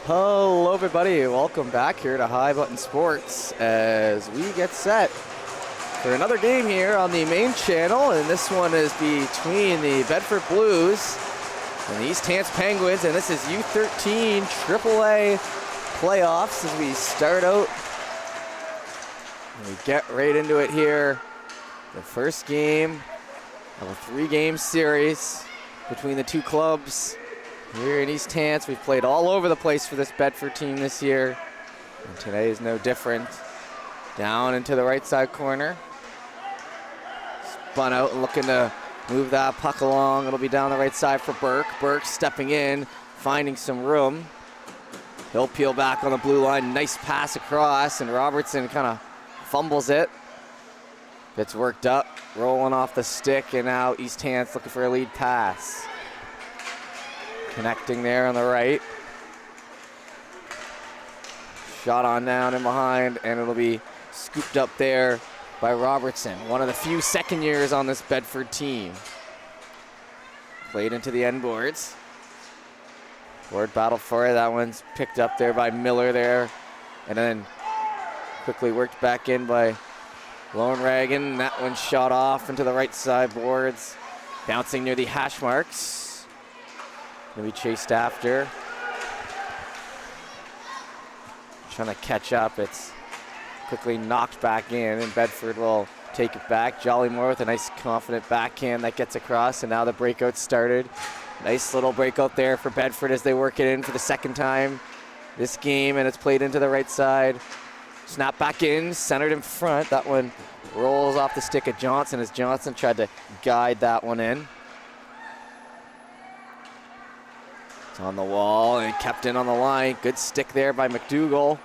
Hello everybody, welcome back here to High Button Sports as we get set for another game here on the main channel, and this one is between the Bedford Blues and the East Hants Penguins, and this is U13AAA playoffs as we start out and we get right into it here. The first game of a three-game series between the two clubs. Here in East Hants, we've played all over the place for this Bedford team this year, and today is no different. Down into the right side corner. Spun out and looking to move that puck along. It'll be down the right side for Burke. Burke stepping in, finding some room. He'll peel back on the blue line. Nice pass across, and Robertson kind of fumbles it. Gets worked up, rolling off the stick, and now East Hants looking for a lead pass. Connecting there on the right. Shot on down and behind, and it'll be scooped up there by Robertson, one of the few second years on this Bedford team. Played into the end boards. Forward battle for it. That one's picked up there by Miller there, and then quickly worked back in by Lowenragen. That one shot off into the right side boards, bouncing near the hash marks. Gonna be chased after. Trying to catch up. It's quickly knocked back in, and Bedford will take it back. Jollymore with a nice confident backhand that gets across, and now the breakout started. Nice little breakout there for Bedford as they work it in for the second time this game, and it's played into the right side. Snap back in, centered in front. That one rolls off the stick of Johnson as Johnson tried to guide that one in. It's on the wall and kept in on the line. Good stick there by McDougall.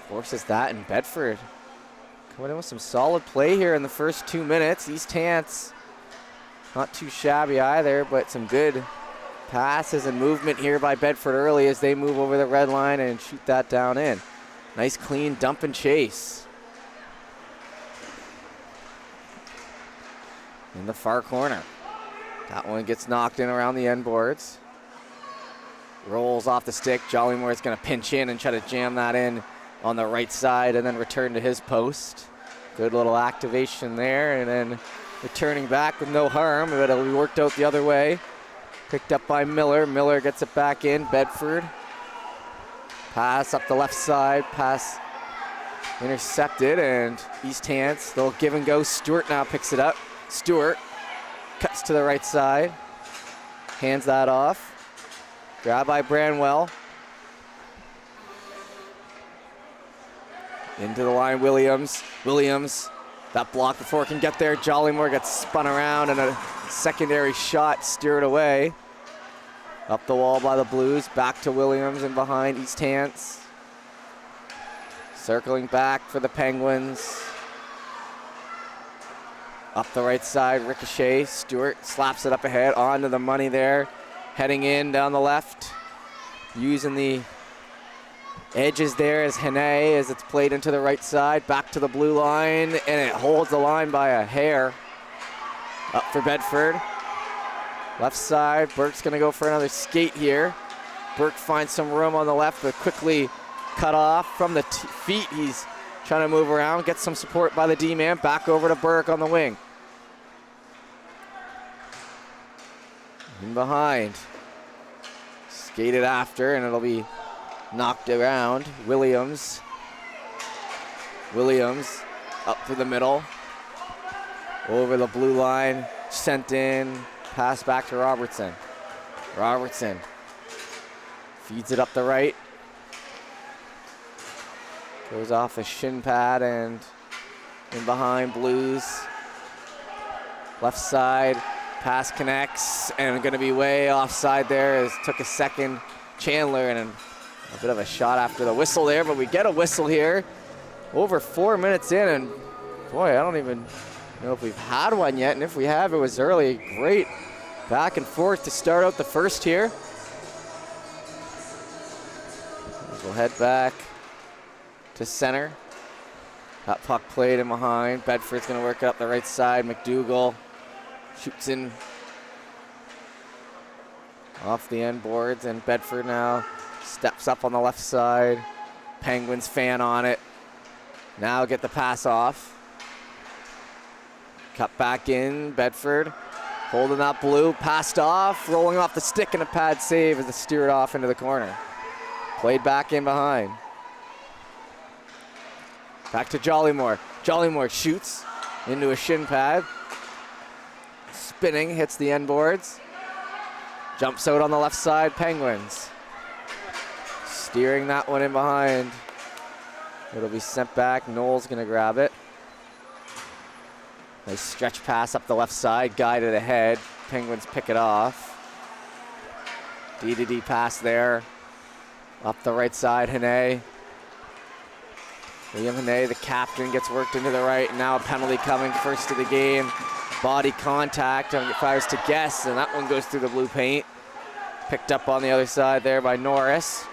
Forces that in Bedford. Coming in with some solid play here in the first 2 minutes. East Hants not too shabby either, but some good passes and movement here by Bedford early as they move over the red line and shoot that down in. Nice clean dump and chase. In the far corner. That one gets knocked in around the end boards. Rolls off the stick. Jollymore's going to pinch in and try to jam that in on the right side and then return to his post. Good little activation there, and then returning back with no harm, but it'll be worked out the other way. Picked up by Miller. Miller gets it back in. Bedford. Pass up the left side. Pass intercepted, and East Hants, they'll give and go. Stewart now picks it up. Stewart cuts to the right side. Hands that off. Grab by Branwell. Into the line, Williams. Williams, that block before it can get there. Jollymore gets spun around, and a secondary shot steered away. Up the wall by the Blues, back to Williams and behind East Hants. Circling back for the Penguins. Up the right side, ricochet. Stewart slaps it up ahead, onto the money there. Heading in down the left, using the edges there as Hane as it's played into the right side, back to the blue line, and it holds the line by a hair. Up for Bedford. Left side, Burke's gonna go for another skate here. Burke finds some room on the left, but quickly cut off from the feet. He's trying to move around, get some support by the D-man, back over to Burke on the wing. In behind. Skated after, and it'll be knocked around. Williams. Williams up through the middle. Over the blue line. Sent in. Pass back to Robertson. Robertson feeds it up the right. Goes off a shin pad and in behind Blues. Left side. Pass connects, and going to be way offside there as took a second. Chandler, and a bit of a shot after the whistle there, but we get a whistle here. Over 4 minutes in, and boy, I don't even know if we've had one yet, and if we have, it was early. Great back and forth to start out the first here. We'll head back to center. That puck played in behind. Bedford's going to work up the right side. McDougall shoots in off the end boards, and Bedford now Steps up on the left side. Penguins fan on it. Now get the pass off. Cut back in, Bedford. Holding that blue, passed off, rolling off the stick and a pad save as it steered off into the corner. Played back in behind. Back to Jollymore. Jollymore shoots into a shin pad. Spinning, hits the end boards. Jumps out on the left side, Penguins. Steering that one in behind. It'll be sent back. Noel's gonna grab it. Nice stretch pass up the left side, guided ahead. Penguins pick it off. D-to-D pass there. Up the right side, Hane. William Hane, the captain, gets worked into the right. Now a penalty coming, first of the game. Body contact, if I was to guess, and that one goes through the blue paint. Picked up on the other side there by Norris.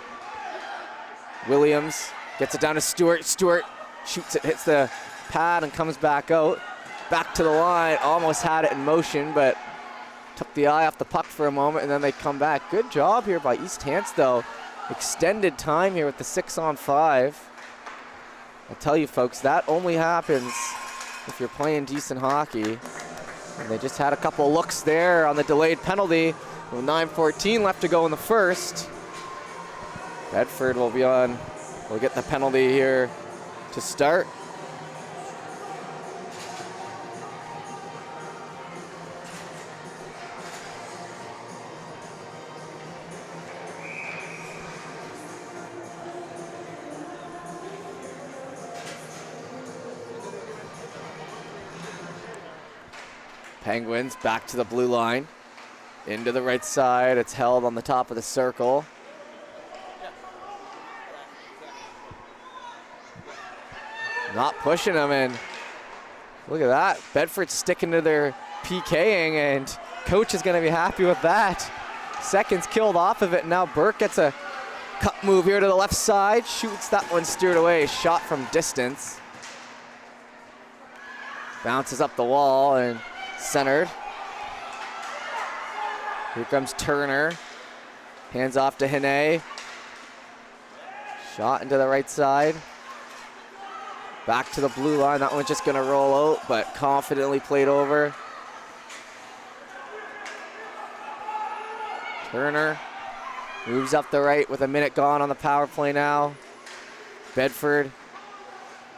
Williams gets it down to Stewart. Stewart shoots it, hits the pad, and comes back out. Back to the line, almost had it in motion, but took the eye off the puck for a moment, and then they come back. Good job here by East Hants, though. Extended time here with the 6-on-5. I tell you, folks, that only happens if you're playing decent hockey. And they just had a couple looks there on the delayed penalty with 9:14 left to go in the first. Bedford will get the penalty here to start. Penguins back to the blue line. Into the right side. It's held on the top of the circle. Not pushing them in. Look at that. Bedford sticking to their PKing, and coach is going to be happy with that. Seconds killed off of it. Now Burke gets a cut move here to the left side. Shoots that one steered away. Shot from distance. Bounces up the wall and centered. Here comes Turner. Hands off to Hane. Shot into the right side. Back to the blue line. That one's just going to roll out, but confidently played over. Turner moves up the right with a minute gone on the power play now. Bedford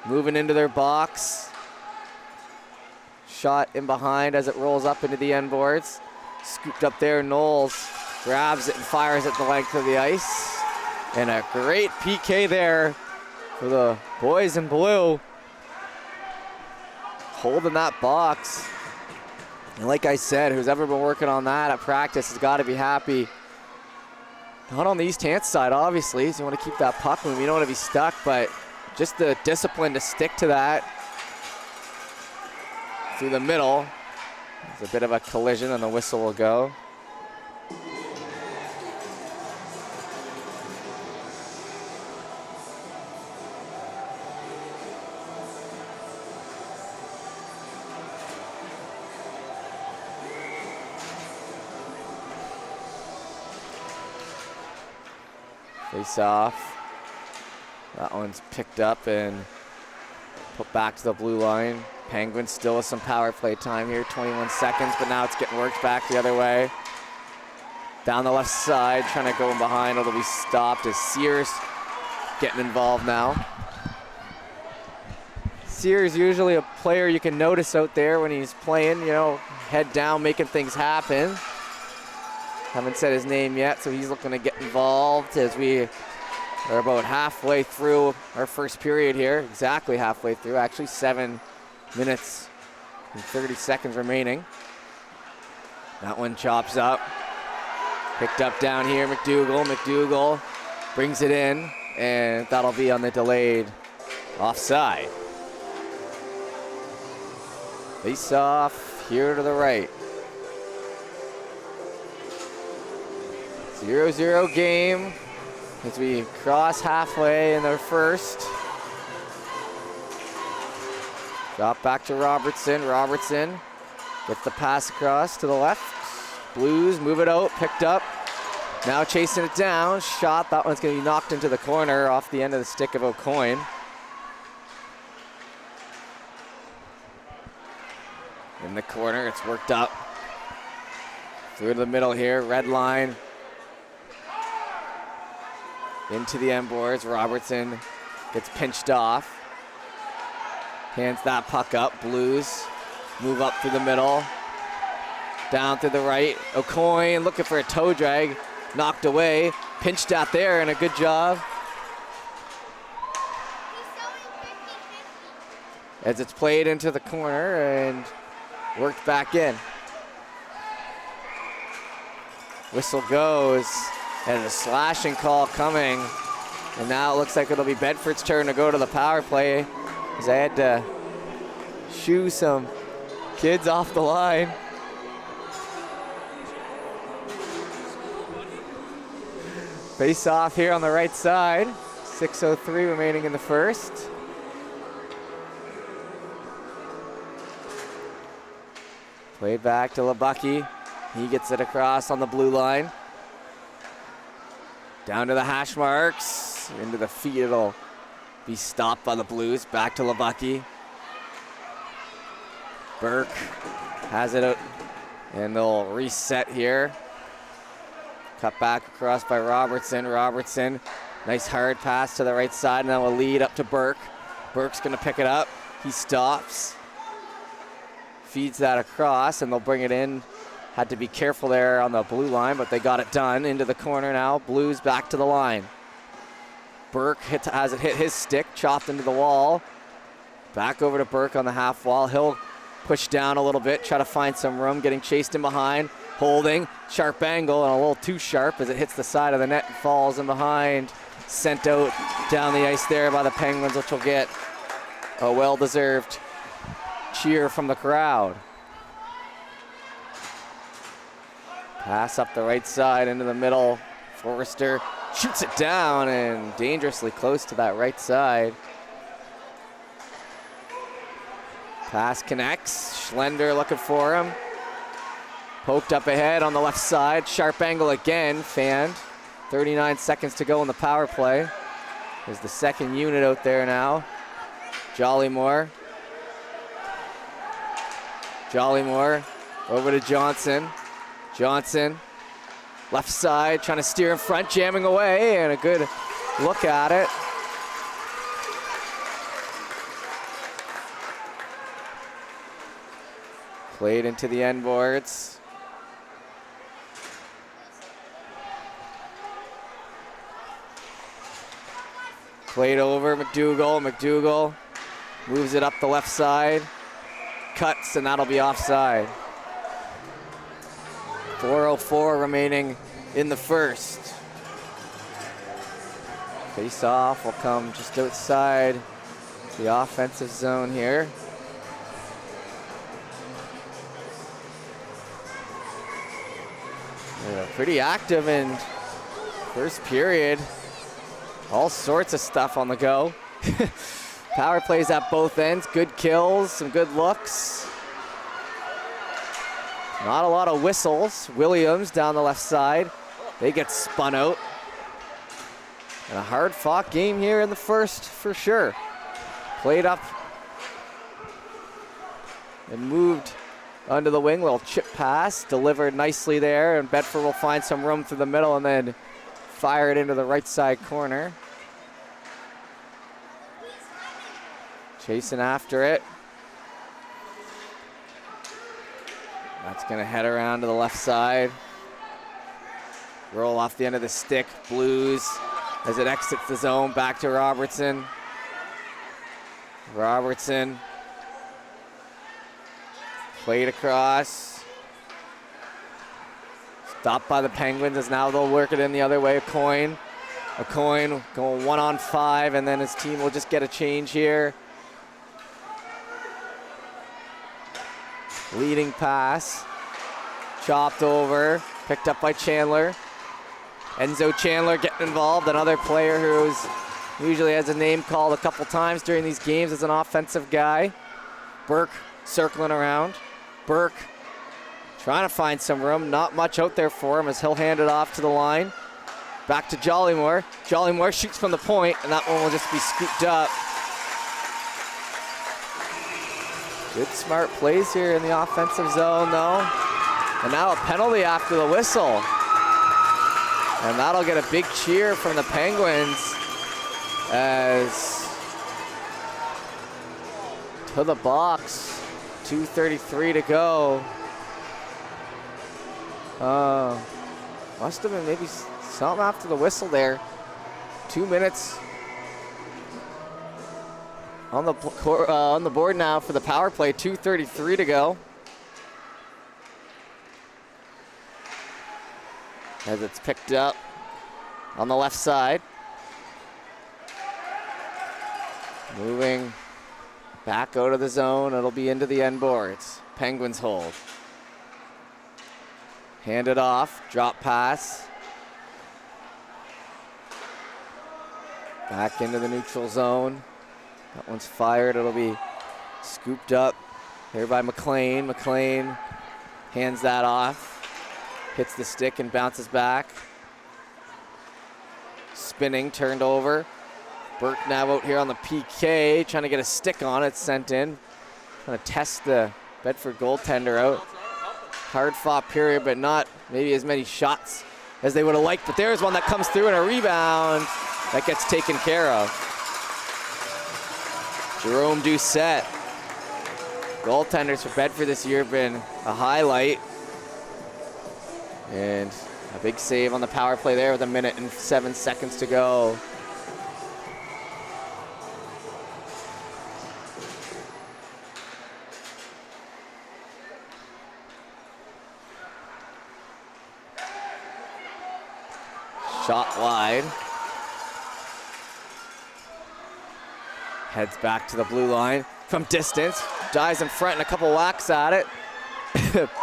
moving into their box. Shot in behind as it rolls up into the end boards. Scooped up there, Knowles grabs it and fires it the length of the ice. And a great PK there for the boys in blue. Holding that box. And like I said, who's ever been working on that at practice has got to be happy. Not on the East Hants side, obviously, so you want to keep that puck moving. You don't want to be stuck, but just the discipline to stick to that. Through the middle. There's a bit of a collision and the whistle will go. Face off. That one's picked up and put back to the blue line. Penguins still with some power play time here, 21 seconds, but now it's getting worked back the other way. Down the left side, trying to go in behind. It'll be stopped as Sears getting involved now. Sears usually a player you can notice out there when he's playing, you know, head down, making things happen. Haven't said his name yet, so he's looking to get involved as we are about halfway through our first period here. Exactly halfway through, actually 7 minutes and 30 seconds remaining. That one chops up. Picked up down here, McDougall. McDougall brings it in, and that'll be on the delayed offside. Face off here to the right. 0-0 game as we cross halfway in their first. Drop back to Robertson. Robertson gets the pass across to the left. Blues move it out, picked up Now chasing it down, shot, that one's gonna be knocked into the corner off the end of the stick of O'Coin. In the corner, it's worked up. Through the middle here, red line. Into the end boards, Robertson gets pinched off. Hands that puck up, Blues move up through the middle. Down through the right, O'Coin looking for a toe drag. Knocked away, pinched out there, and a good job. As it's played into the corner and worked back in. Whistle goes, and a slashing call coming. And now it looks like it'll be Bedford's turn to go to the power play, as I had to shoo some kids off the line. Face off here on the right side. 6:03 remaining in the first. Played back to Labucky. He gets it across on the blue line. Down to the hash marks. Into the feet, it'll be stopped by the Blues. Back to Labucky. Burke has it out, and they'll reset here. Cut back across by Robertson. Robertson, nice hard pass to the right side, and then will lead up to Burke. Burke's gonna pick it up. He stops. Feeds that across, and they'll bring it in. Had to be careful there on the blue line, but they got it done. Into the corner now. Blues back to the line. Burke has it hit his stick, chopped into the wall. Back over to Burke on the half wall. He'll push down a little bit, try to find some room, getting chased in behind. Holding, sharp angle, and a little too sharp as it hits the side of the net and falls in behind. Sent out down the ice there by the Penguins, which will get a well-deserved cheer from the crowd. Pass up the right side into the middle. Forrester shoots it down and dangerously close to that right side. Pass connects. Schlender looking for him. Poked up ahead on the left side. Sharp angle again, fanned. 39 seconds to go in the power play. There's the second unit out there now. Jollymore. Jollymore over to Johnson. Johnson, left side, trying to steer in front, jamming away, and a good look at it. Played into the end boards. Played over McDougall. McDougall moves it up the left side. Cuts, and that'll be offside. 4:04 remaining in the first. Face off will come just outside the offensive zone here. Yeah, pretty active in first period. All sorts of stuff on the go. Power plays at both ends, good kills, some good looks. Not a lot of whistles. Williams down the left side. They get spun out. And a hard-fought game here in the first, for sure. Played up and moved under the wing. Little chip pass, delivered nicely there, and Bedford will find some room through the middle and then fire it into the right side corner. Chasing after it. That's gonna head around to the left side. Roll off the end of the stick. Blues as it exits the zone. Back to Robertson. Robertson. Played across. Stopped by the Penguins as now they'll work it in the other way. A coin going 1-on-5, and then his team will just get a change here. Leading pass. Chopped over. Picked up by Chandler. Enzo Chandler getting involved, another player who usually has a name called a couple times during these games as an offensive guy. Burke circling around. Burke Trying to find some room. Not much out there for him as he'll hand it off to the line. Back to Jollymore. Jollymore shoots from the point, and that one will just be scooped up. Good smart plays here in the offensive zone, though. And now a penalty after the whistle. And that'll get a big cheer from the Penguins as to the box. 2:33 to go. Must have been maybe something after the whistle there. 2 minutes on the board now for the power play. 2:33 to go. As it's picked up on the left side. Moving back out of the zone. It'll be into the end boards. Penguins hold. Hand it off. Drop pass. Back into the neutral zone. That one's fired. It'll be scooped up here by McLean. McLean hands that off. Hits the stick and bounces back. Spinning, turned over. Burke now out here on the PK, trying to get a stick on it, sent in. Trying to test the Bedford goaltender out. Hard fought period, but not maybe as many shots as they would have liked. But there's one that comes through and a rebound that gets taken care of. Jerome Doucette. Goaltenders for Bedford this year have been a highlight. And a big save on the power play there with 1 minute and 7 seconds to go. Shot wide. Heads back to the blue line from distance. Dives in front and a couple whacks at it.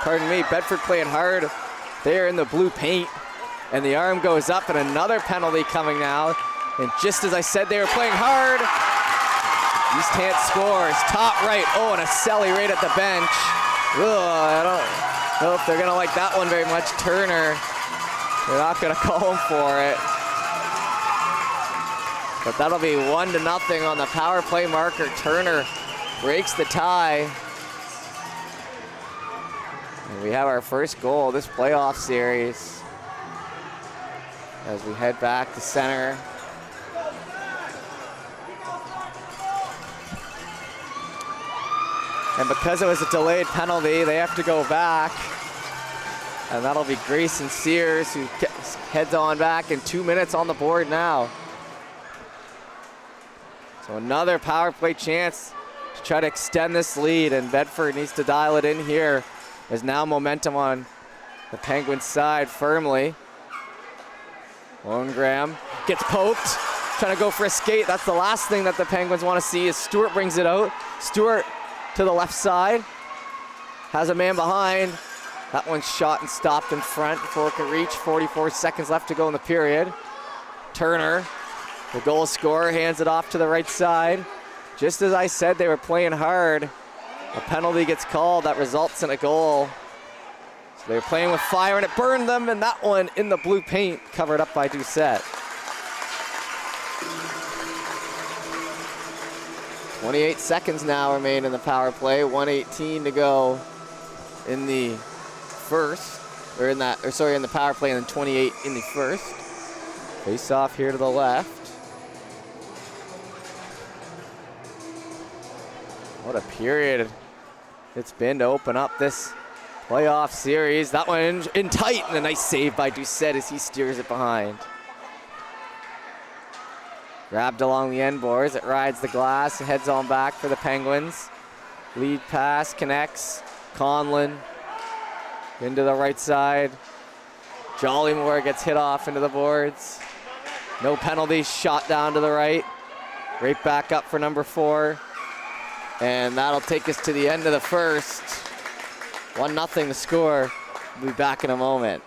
Pardon me, Bedford playing hard there in the blue paint. And the arm goes up and another penalty coming now. And just as I said, they were playing hard. East Hants scores, top right. Oh, and a celly right at the bench. Ugh, I don't know if they're gonna like that one very much. Turner, they're not gonna call him for it. But that'll be 1-0 on the power play marker. Turner breaks the tie. And we have our first goal of this playoff series as we head back to center. And because it was a delayed penalty, they have to go back. And that'll be Grayson Sears who heads on back, and 2 minutes on the board now. So another power play chance to try to extend this lead, and Bedford needs to dial it in here. There's now momentum on the Penguins side firmly. Lonegram gets poked, trying to go for a skate. That's the last thing that the Penguins want to see as Stewart brings it out. Stewart to the left side, has a man behind. That one's shot and stopped in front before it could reach. 44 seconds left to go in the period. Turner, the goal scorer, hands it off to the right side. Just as I said, they were playing hard. A penalty gets called that results in a goal. So they were playing with fire and it burned them, and that one in the blue paint covered up by Doucette. 28 seconds now remain in the power play. 1:18 to go in the first, or in the power play, and then 28 in the first. Face off here to the left. What a period it's been to open up this playoff series. That one in tight, and a nice save by Doucette as he steers it behind. Grabbed along the end boards, it rides the glass and heads on back for the Penguins. Lead pass connects. Conlon into the right side. Jollymore gets hit off into the boards. No penalties, shot down to the right. Right back up for number 4. And that'll take us to the end of the first. 1-0 the score. We'll be back in a moment.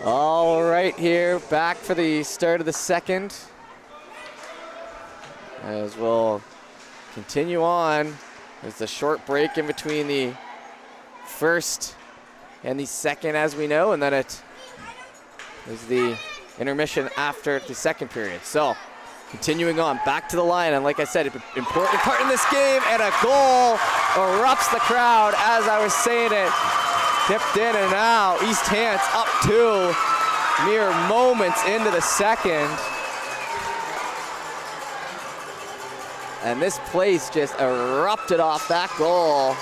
All right, here, back for the start of the second. As we'll continue on. There's a short break in between the first and the second, as we know, and then it is the intermission after the second period. So, continuing on, back to the line, and like I said, important part in this game, and a goal erupts the crowd as I was saying it. Tipped in and out, East Hants up 2, mere moments into the second. And this place just erupted off that goal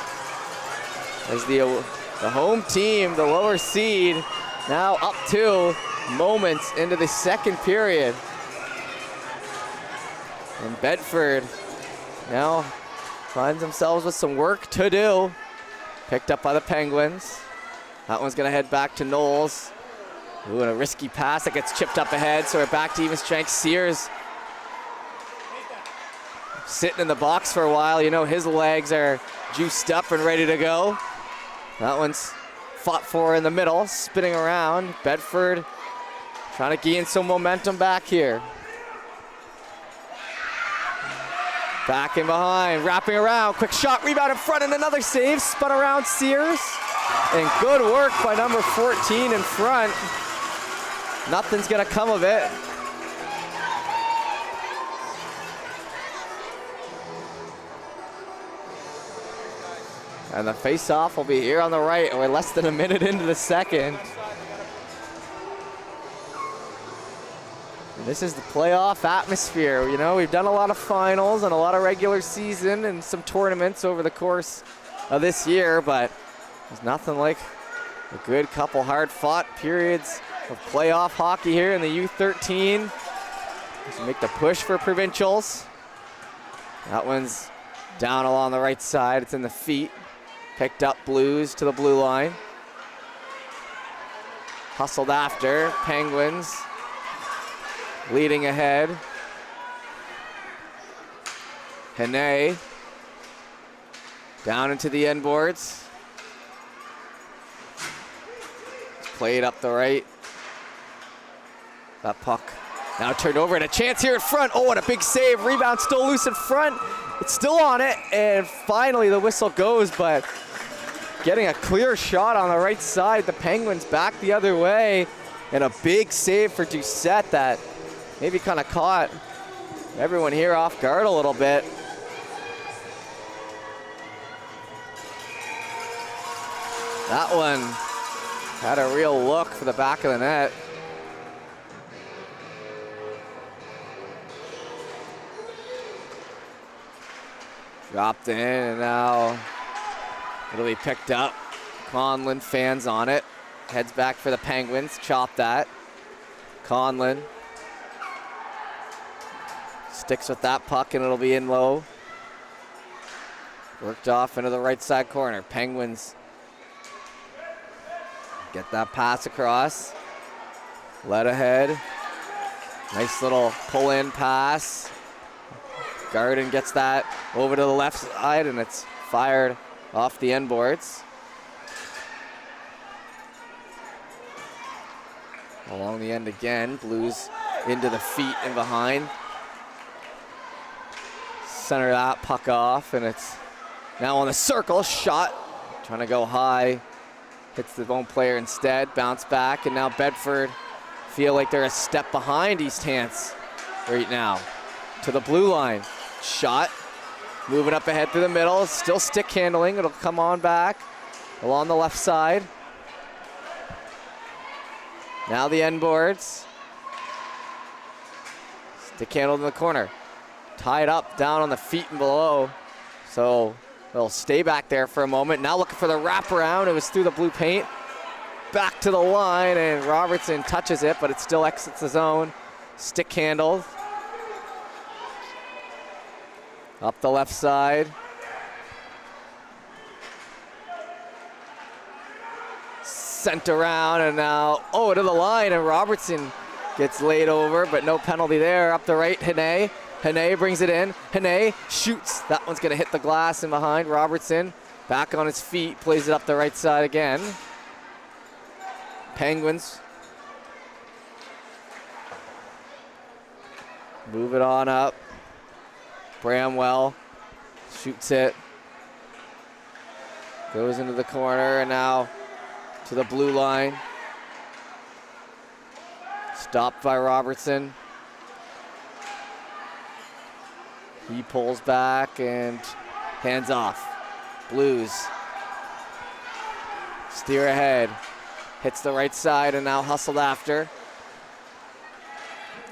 as the home team, the lower seed, now up 2 moments into the second period. And Bedford now finds themselves with some work to do. Picked up by the Penguins. That one's gonna head back to Knowles. Ooh, and a risky pass that gets chipped up ahead, so we're back to even strength. Sears sitting in the box for a while. You know his legs are juiced up and ready to go. That one's fought for in the middle, spinning around. Bedford trying to gain some momentum back here. Back in behind, wrapping around, quick shot, rebound in front, and another save. Spun around Sears. And good work by number 14 in front. Nothing's gonna come of it. And the face-off will be here on the right. We're less than a minute into the second. And this is the playoff atmosphere. You know, we've done a lot of finals and a lot of regular season and some tournaments over the course of this year, but there's nothing like a good couple hard-fought periods of playoff hockey here in the U13. Let's make the push for provincials. That one's down along the right side. It's in the feet. Picked up Blues to the blue line. Hustled after. Penguins leading ahead. Hene down into the end boards. Played up the right. That puck now turned over, and a chance here in front. Oh, and a big save. Rebound still loose in front. It's still on it, and finally the whistle goes, but getting a clear shot on the right side. The Penguins back the other way, and a big save for Doucette that maybe kind of caught everyone here off guard a little bit. That one had a real look for the back of the net. Dropped in, and now it'll be picked up. Conlon fans on it. Heads back for the Penguins. Chop that. Conlon sticks with that puck, and it'll be in low. Worked off into the right side corner. Penguins get that pass across. Led ahead. Nice little pull-in pass. Garden gets that over to the left side, and it's fired off the end boards. Along the end again. Blues into the feet and behind. Center that puck off, and it's now on the circle. Shot. Trying to go high. Hits the bone player instead. Bounce back, and now Bedford feel like they're a step behind East Hants right now. To the blue line. Shot. Moving up ahead through the middle. Still stick handling. It'll come on back along the left side. Now the end boards. Stick handled in the corner. Tied up down on the feet and below. So they'll stay back there for a moment. Now looking for the wraparound. It was through the blue paint. Back to the line, and Robertson touches it, but it still exits the zone. Stick handled. Up the left side. Sent around, and now, oh, to the line, and Robertson gets laid over, but no penalty there. Up the right, Hene. Hene brings it in. Hene shoots. That one's gonna hit the glass and behind. Robertson back on his feet, plays it up the right side again. Penguins Move it on up. Bramwell shoots it. Goes into the corner and now to the blue line. Stopped by Robertson. He pulls back and hands off. Blues steer ahead. Hits the right side and now hustled after.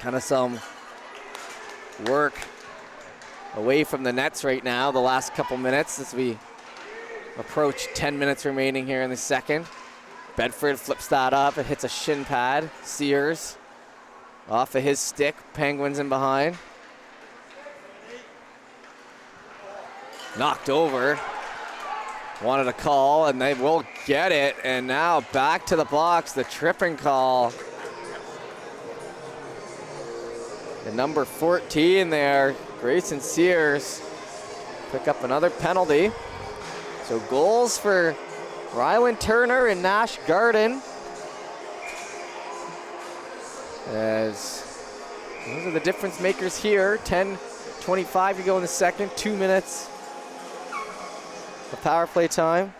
Kind of some work away from the nets right now, the last couple minutes as we approach 10 minutes remaining here in the second. Bedford flips that up. It hits a shin pad. Sears off of his stick. Penguins in behind. Knocked over. Wanted a call, and they will get it. And now back to the box, the tripping call. And number 14 there, Grayson Sears, pick up another penalty. So goals for Ryland Turner and Nash Garden. As those are the difference makers here. 10:25 to go in the second, 2 minutes of power play time.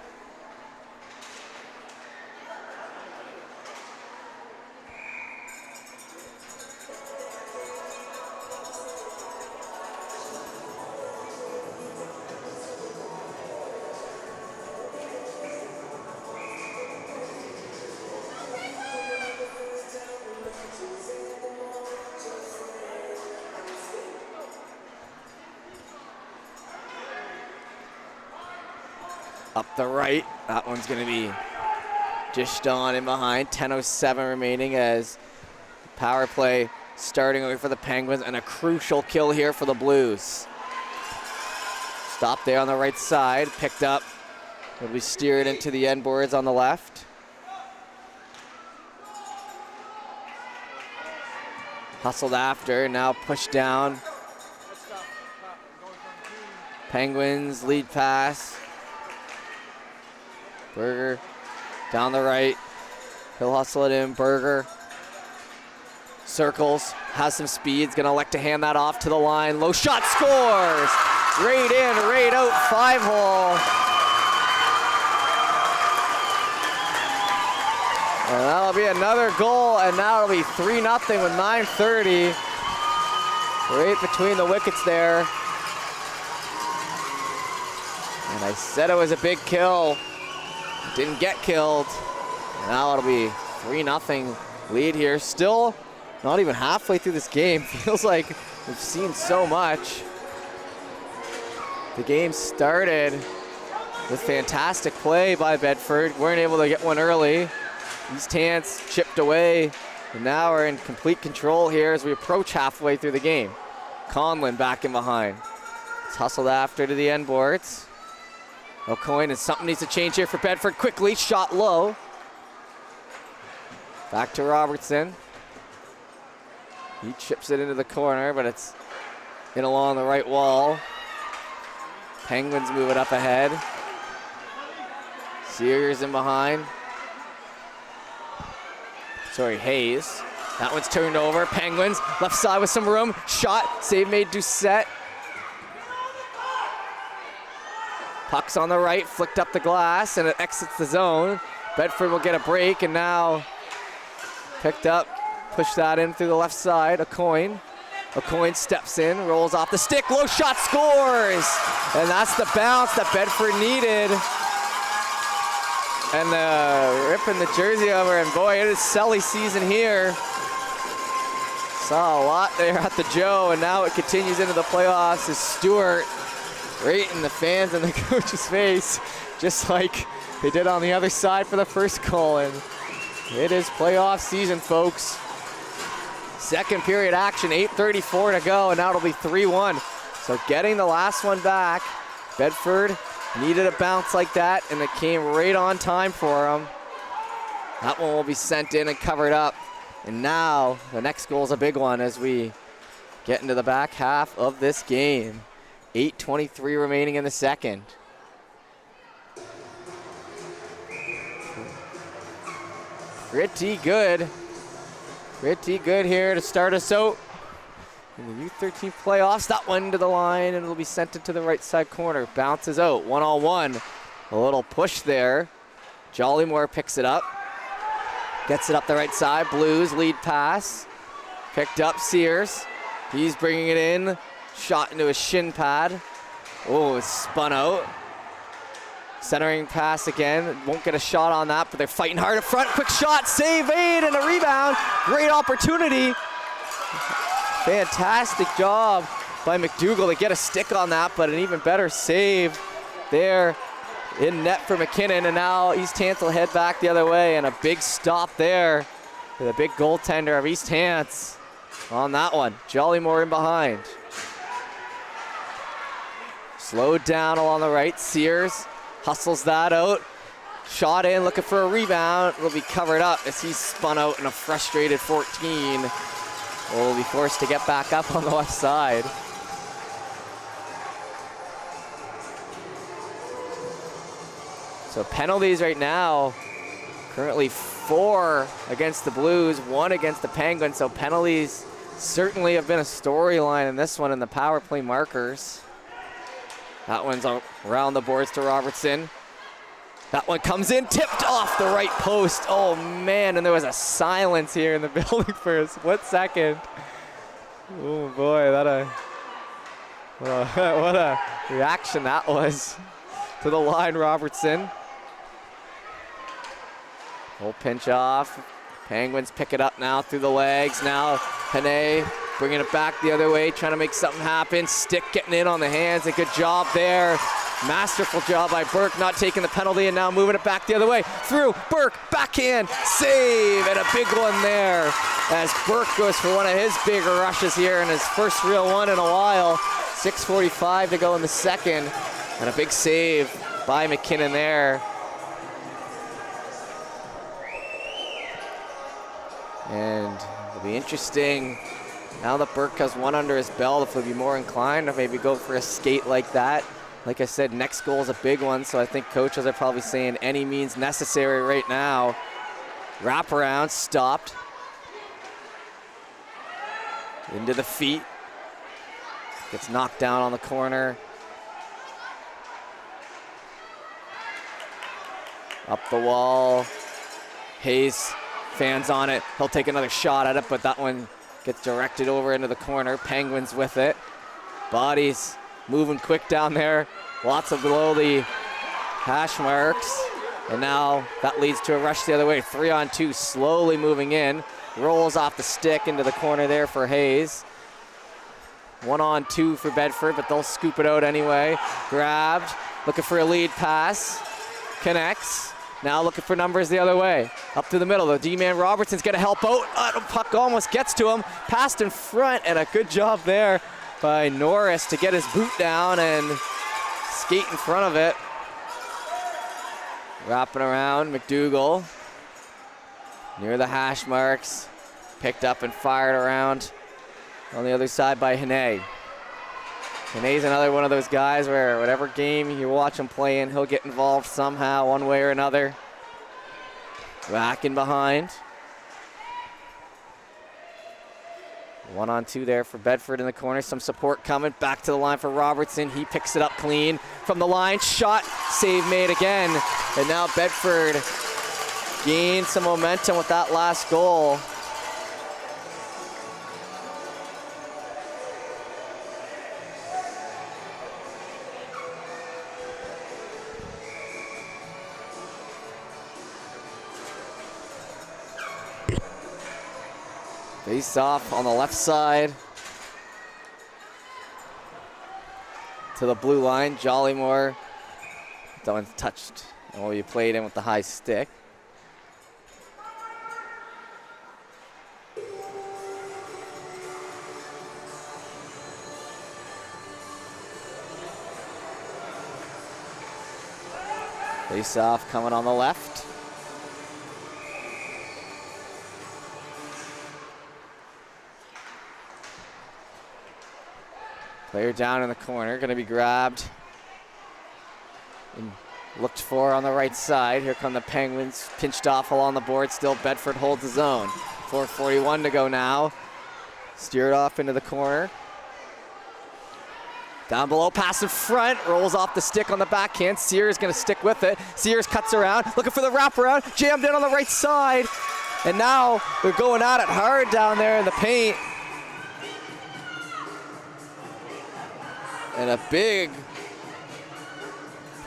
Up the right, that one's gonna be dished on in behind. 10:07 remaining as power play starting away for the Penguins, and a crucial kill here for the Blues. Stop there on the right side, picked up. It'll be steered into the end boards on the left. Hustled after, now pushed down. Penguins lead pass. Berger down the right. He'll hustle it in. Berger circles, has some speed, is gonna elect to hand that off to the line. Low shot, scores! Right in, right out, 5-hole. And that'll be another goal, and now it'll be 3-0 with 9:30. Right between the wickets there. And I said it was a big kill. Didn't get killed. Now it'll be 3-0 lead here. Still not even halfway through this game. Feels like we've seen so much. The game started with fantastic play by Bedford. Weren't able to get one early. East Hants chipped away. And now we're in complete control here as we approach halfway through the game. Conlon back in behind. It's hustled after to the end boards. O'Coin, and something needs to change here for Bedford. Quickly, shot low. Back to Robertson. He chips it into the corner, but it's in along the right wall. Penguins move it up ahead. Sears in behind. Sorry, Hayes. That one's turned over. Penguins, left side with some room. Shot, save made Doucette. Puck's on the right, flicked up the glass, and it exits the zone. Bedford will get a break, and now picked up, pushed that in through the left side. O'Coin steps in, rolls off the stick, low shot, scores! And that's the bounce that Bedford needed. And ripping the jersey over, and boy, it is Selly season here. Saw a lot there at the Joe, and now it continues into the playoffs as Stewart right in the fans and the coach's face, just like they did on the other side for the first goal. And it is playoff season, folks. Second period action, 8:34 to go, and now it'll be 3-1. So getting the last one back, Bedford needed a bounce like that, and it came right on time for them. That one will be sent in and covered up. And now the next goal is a big one as we get into the back half of this game. 8:23 remaining in the second. Pretty good here to start us out in the U13 playoffs. That one to the line, and it'll be sent into the right side corner. Bounces out, one-on-one. A little push there. Jollymore picks it up. Gets it up the right side. Blues lead pass. Picked up Sears. He's bringing it in. Shot into his shin pad. Oh, it's spun out. Centering pass again. Won't get a shot on that, but they're fighting hard up front. Quick shot, save, aid, and a rebound. Great opportunity. Fantastic job by McDougall to get a stick on that, but an even better save there in net for McKinnon. And now East Hants will head back the other way, and a big stop there for the big goaltender of East Hants on that one. Jollymore in behind. Slowed down along the right. Sears hustles that out. Shot in, looking for a rebound. Will be covered up as he's spun out in a frustrated 14. Will be forced to get back up on the left side. So penalties right now, currently 4 against the Blues, 1 against the Penguins. So penalties certainly have been a storyline in this one in the power play markers. That one's around the boards to Robertson. That one comes in, tipped off the right post. Oh man, and there was a silence here in the building for a split second. Oh boy, what a reaction that was to the line, Robertson. Full pinch off. Penguins pick it up now through the legs. Now Hannay bringing it back the other way, trying to make something happen. Stick getting in on the hands. A good job there. Masterful job by Burke, not taking the penalty and now moving it back the other way. Through Burke, backhand, save, and a big one there as Burke goes for one of his bigger rushes here in his first real one in a while. 6:45 to go in the second, and a big save by McKinnon there. And it'll be interesting now that Burke has one under his belt, if he'll be more inclined to maybe go for a skate like that. Like I said, next goal is a big one, so I think coaches are probably saying any means necessary right now. Wraparound, stopped. Into the feet. Gets knocked down on the corner. Up the wall. Hayes fans on it. He'll take another shot at it, but that one gets directed over into the corner. Penguins with it. Bodies moving quick down there. Lots of below the hash marks. And now that leads to a rush the other way. 3-on-2, slowly moving in. Rolls off the stick into the corner there for Hayes. 1-on-2 for Bedford, but they'll scoop it out anyway. Grabbed, looking for a lead pass. Connects. Now looking for numbers the other way. Up to the middle, the D-man Robertson's gonna help out. The puck almost gets to him. Passed in front, and a good job there by Norris to get his boot down and skate in front of it. Wrapping around, McDougall. Near the hash marks. Picked up and fired around on the other side by Hannay. Hannay's another one of those guys where whatever game you watch him play in, he'll get involved somehow, one way or another. Back in behind. 1-on-2 there for Bedford in the corner. Some support coming. Back to the line for Robertson. He picks it up clean from the line. Shot. Save made again. And now Bedford gained some momentum with that last goal. Face off on the left side to the blue line. Jollymore. That one's touched. Oh, you played in with the high stick. Face off coming on the left. Player down in the corner, gonna be grabbed and looked for on the right side. Here come the Penguins, pinched off along the board. Still Bedford holds his own. 4:41 to go now. Steered off into the corner. Down below, pass in front, rolls off the stick on the backhand. Sears gonna stick with it. Sears cuts around, looking for the wraparound, jammed in on the right side. And now they're going at it hard down there in the paint. And a big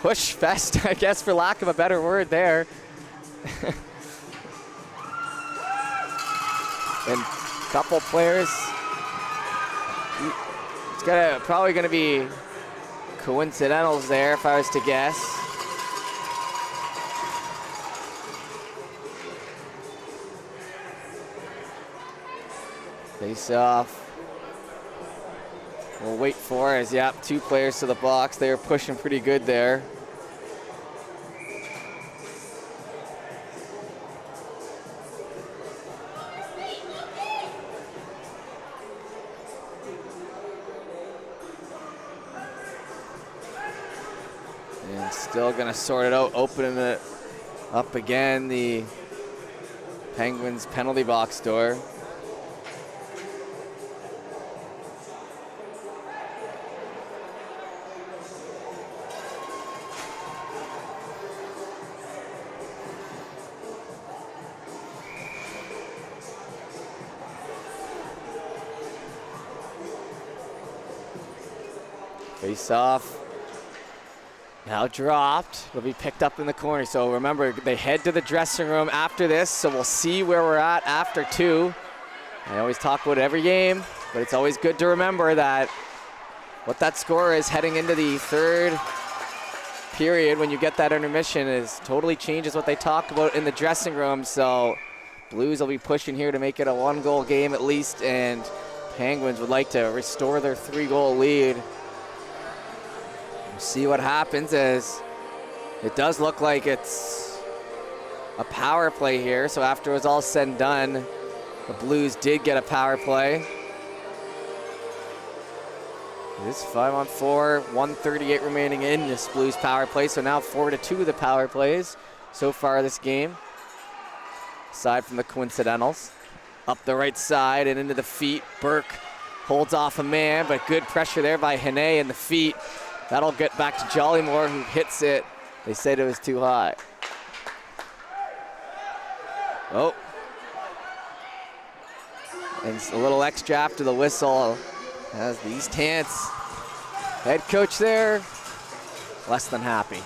push fest, I guess, for lack of a better word there. And a couple players. It's probably gonna be coincidentals there if I was to guess. Face off. We'll wait for it as, yep, 2 players to the box. They were pushing pretty good there. And still gonna sort it out, opening it up again, the Penguins penalty box door. Face off. Now dropped. It'll be picked up in the corner. So remember, they head to the dressing room after this, so we'll see where we're at after 2. I always talk about it every game, but it's always good to remember that what that score is heading into the 3rd period when you get that intermission is totally changes what they talk about in the dressing room. So Blues will be pushing here to make it a 1-goal game at least, and Penguins would like to restore their 3-goal lead. See what happens, as it does look like it's a power play here. So after it was all said and done, the Blues did get a power play. It is 5-on-4, 1:38 remaining in this Blues power play. So now 4-2 the power plays so far this game, aside from the coincidentals. Up the right side and into the feet. Burke holds off a man, but good pressure there by Hane in the feet. That'll get back to Jollymore, who hits it. They said it was too high. Oh. And a little extra after the whistle as the East Hants head coach there, less than happy.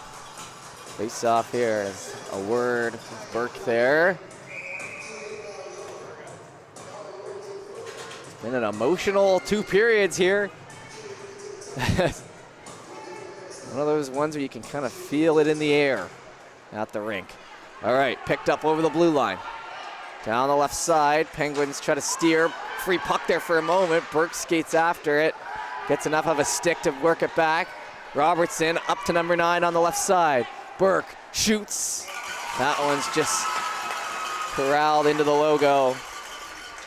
Face off here is a word with Burke there. It's been an emotional 2 periods here. One of those ones where you can kind of feel it in the air at the rink. All right, picked up over the blue line. Down the left side, Penguins try to steer. Free puck there for a moment. Burke skates after it. Gets enough of a stick to work it back. Robertson up to number 9 on the left side. Burke shoots. That one's just corralled into the logo.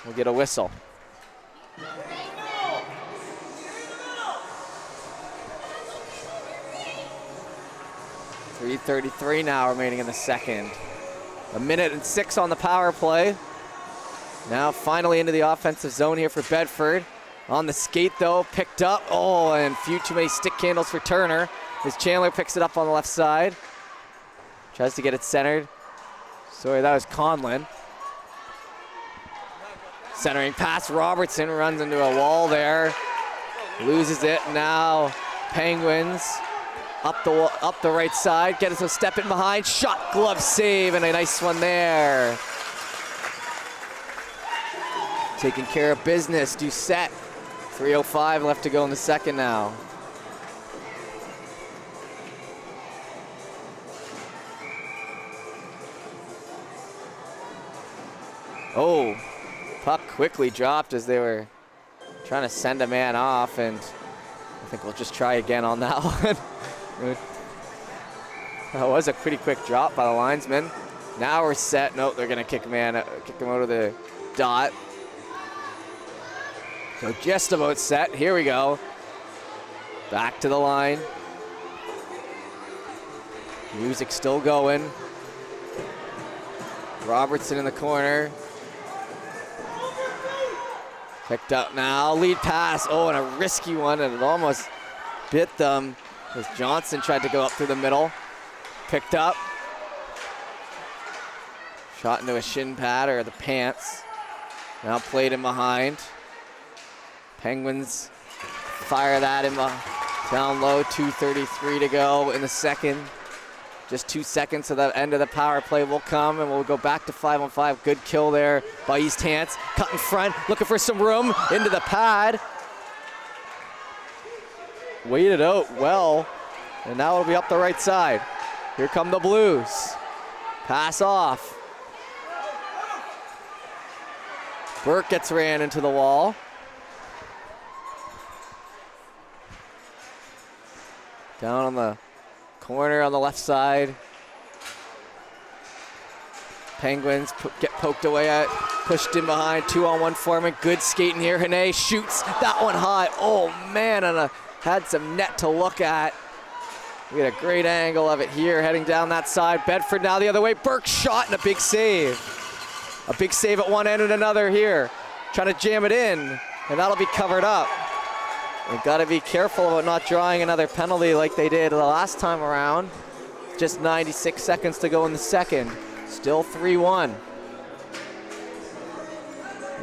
We'll get a whistle. 3:33 now remaining in the second. 1:06 on the power play. Now finally into the offensive zone here for Bedford. On the skate though, picked up. Oh, and few too many stick handles for Turner as Chandler picks it up on the left side. Tries to get it centered. Sorry, that was Conlon. Centering pass, Robertson runs into a wall there. Loses it, now Penguins. Up the right side, get us a step in behind, shot, glove save, and a nice one there. Taking care of business, Doucette. 3:05 left to go in the second now. Oh, puck quickly dropped as they were trying to send a man off, and I think we'll just try again on that one. That was a pretty quick drop by the linesman. Now we're set. Nope, they're gonna kick him out of the dot. So just about set. Here we go. Back to the line. Music still going. Robertson in the corner. Picked up now, lead pass. Oh, and a risky one, and it almost bit them as Johnson tried to go up through the middle. Picked up. Shot into a shin pad or the pants. Now played in behind. Penguins fire that in down low, 2:33 to go in the second. Just 2 seconds to the end of the power play will come, and we'll go back to 5-on-5. Good kill there by East Hants. Cut in front, looking for some room into the pad. Waited out well, and now it'll be up the right side. Here come the Blues. Pass off. Burke gets ran into the wall. Down on the corner on the left side. Penguins get poked away at, pushed in behind, 2-on-1 Foreman. Good skating here. Hane shoots that one high. Oh man, and had some net to look at. We had a great angle of it here heading down that side. Bedford now the other way. Burke shot and a big save. A big save at one end and another here. Trying to jam it in, and that'll be covered up. We've got to be careful about not drawing another penalty like they did the last time around. Just 96 seconds to go in the second. Still 3-1.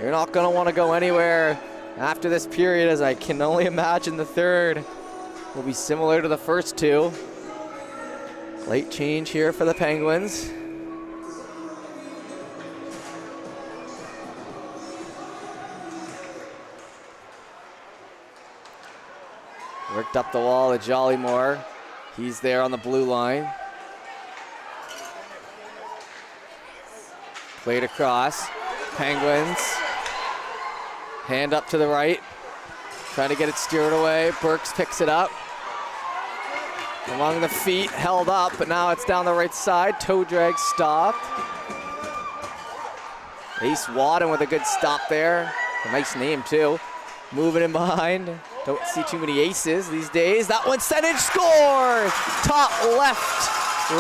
You're not going to want to go anywhere after this period, as I can only imagine the third will be similar to the first two. Late change here for the Penguins. Worked up the wall to Jollymore. He's there on the blue line. Played across. Penguins. Hand up to the right. Trying to get it steered away. Burks picks it up. Along the feet, held up, but now it's down the right side. Toe drag stopped. Ace Wadden with a good stop there. A nice name too. Moving in behind. Don't see too many aces these days. That one sent in, scores! Top left,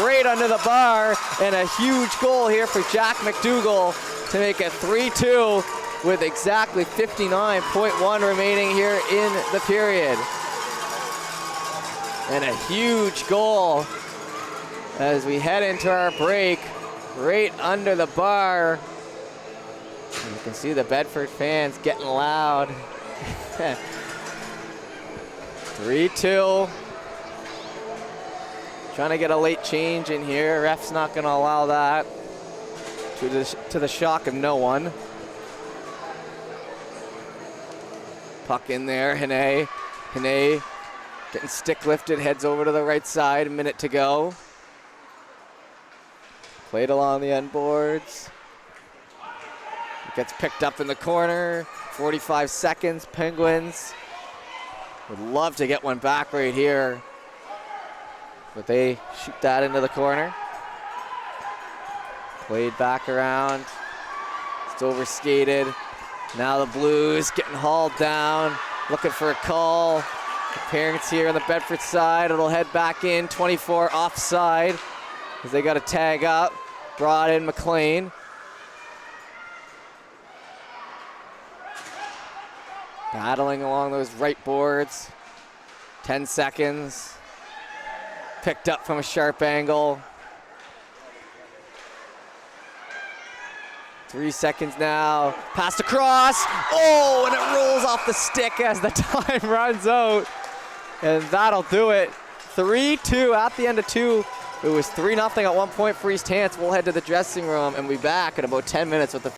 right under the bar, and a huge goal here for Jack McDougall to make it 3-2 with exactly 59.1 remaining here in the period. And a huge goal as we head into our break, right under the bar. And you can see the Bedford fans getting loud. 3-2. Trying to get a late change in here. Ref's not going to allow that, to the shock of no one. Puck in there. Hane getting stick lifted, heads over to the right side. A minute to go. Played along the end boards. It gets picked up in the corner. 45 seconds. Penguins would love to get one back right here, but they shoot that into the corner. Played back around. It's overskated. Now the Blues getting hauled down, looking for a call. The parents here on the Bedford side. It'll head back in. 24 offside as they got to tag up. Brought in McLean. Battling along those right boards. 10 seconds. Picked up from a sharp angle. 3 seconds now. Passed across. Oh, and it rolls off the stick as the time runs out. And that'll do it. 3-2 at the end of two. It was 3-0 at one point for East Hants. We'll head to the dressing room and we'll be back in about 10 minutes with the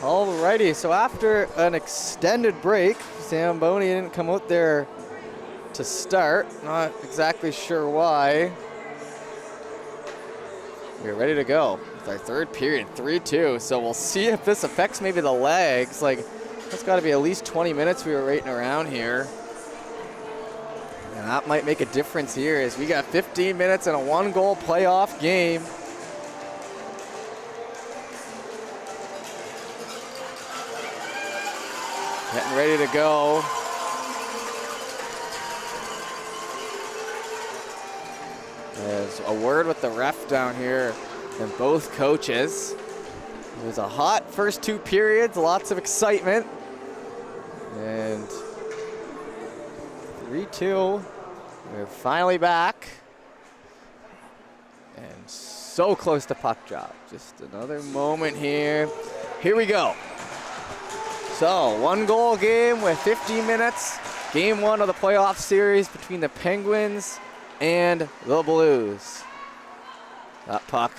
Alrighty, so after an extended break, Zamboni didn't come out there to start. Not exactly sure why. We're ready to go with our third period, 3-2. So we'll see if this affects maybe the legs. Like, that's got to be at least 20 minutes we were waiting around here. And that might make a difference here as we got 15 minutes in a 1-goal playoff game. Getting ready to go. There's a word with the ref down here and both coaches. It was a hot first 2 periods, lots of excitement. And 3-2, we're finally back. And so close to puck drop. Just another moment here. Here we go. So, 1-goal game with 15 minutes. Game 1 of the playoff series between the Penguins and the Blues. That puck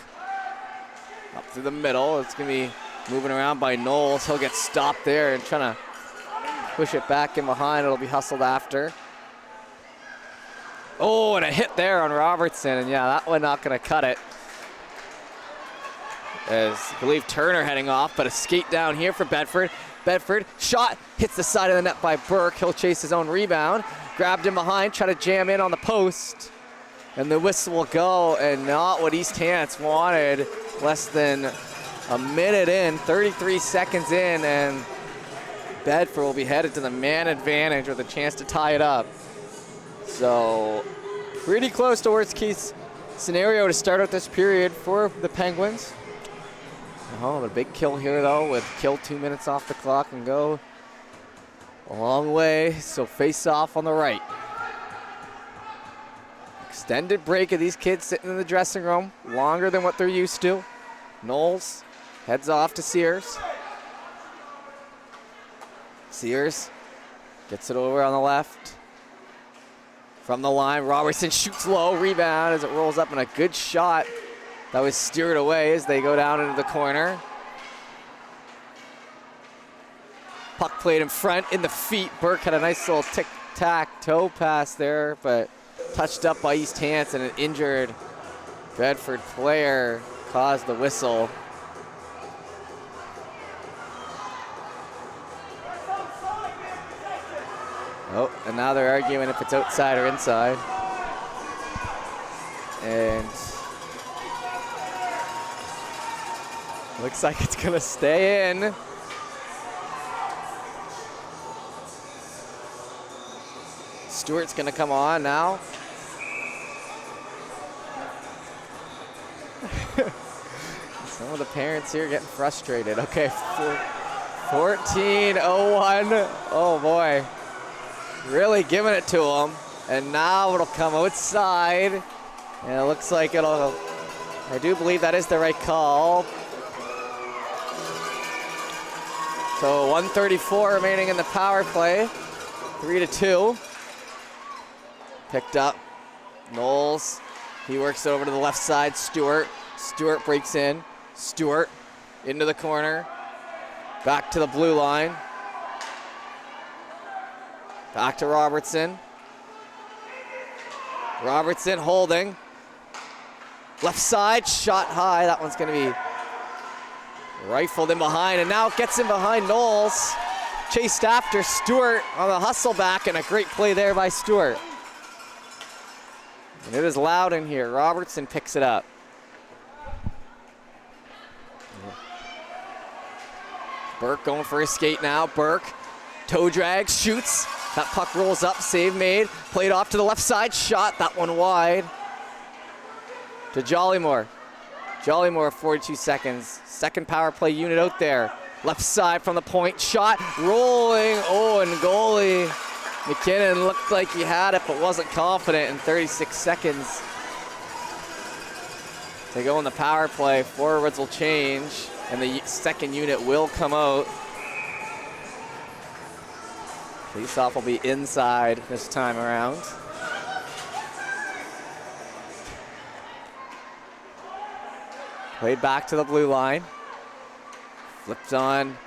up through the middle. It's going to be moving around by Knowles. He'll get stopped there and trying to push it back in behind. It'll be hustled after. Oh, and a hit there on Robertson. And yeah, that one not going to cut it. As I believe Turner heading off, but a skate down here for Bedford. Bedford, shot, hits the side of the net by Burke. He'll chase his own rebound. Grabbed him behind, try to jam in on the post. And the whistle will go, and not what East Hants wanted. Less than a minute in, 33 seconds in, and Bedford will be headed to the man advantage with a chance to tie it up. So, pretty close to worst case scenario to start out this period for the Penguins. Oh, the big kill here, though, with kill 2 minutes off the clock and go a long way. So face off on the right. Extended break of these kids sitting in the dressing room, longer than what they're used to. Knowles heads off to Sears. Sears gets it over on the left. From the line, Robertson shoots low, rebound as it rolls up, and a good shot that was steered away as they go down into the corner. Puck played in front, in the feet. Burke had a nice little tic-tac-toe pass there, but touched up by East Hants, and an injured Bedford player caused the whistle. Oh, and now they're arguing if it's outside or inside. And looks like it's gonna stay in. Stewart's gonna come on now. Some of the parents here getting frustrated. Okay, 14:01. Oh boy. Really giving it to him. And now it'll come outside. And it looks like it'll, I do believe that is the right call. So 1:34 remaining in the power play. 3-2. Picked up. Knowles. He works over to the left side. Stewart. Stewart breaks in. Stewart into the corner. Back to the blue line. Back to Robertson. Robertson holding. Left side, shot high. That one's going to be rifled in behind, and now it gets in behind Knowles. Chased after Stewart on the hustle back, and a great play there by Stewart. And it is loud in here. Robertson picks it up. Burke going for his skate now. Burke, toe drag, shoots. That puck rolls up, save made. Played off to the left side, shot, that one wide. To Jollymore. Jollymore, 42 seconds. Second power play unit out there. Left side from the point, shot, rolling. Oh, and goalie McKinnon looked like he had it, but wasn't confident in 36 seconds. To go in the power play, forwards will change, and the second unit will come out. Faceoff will be inside this time around. Played back to the blue line. Flipped on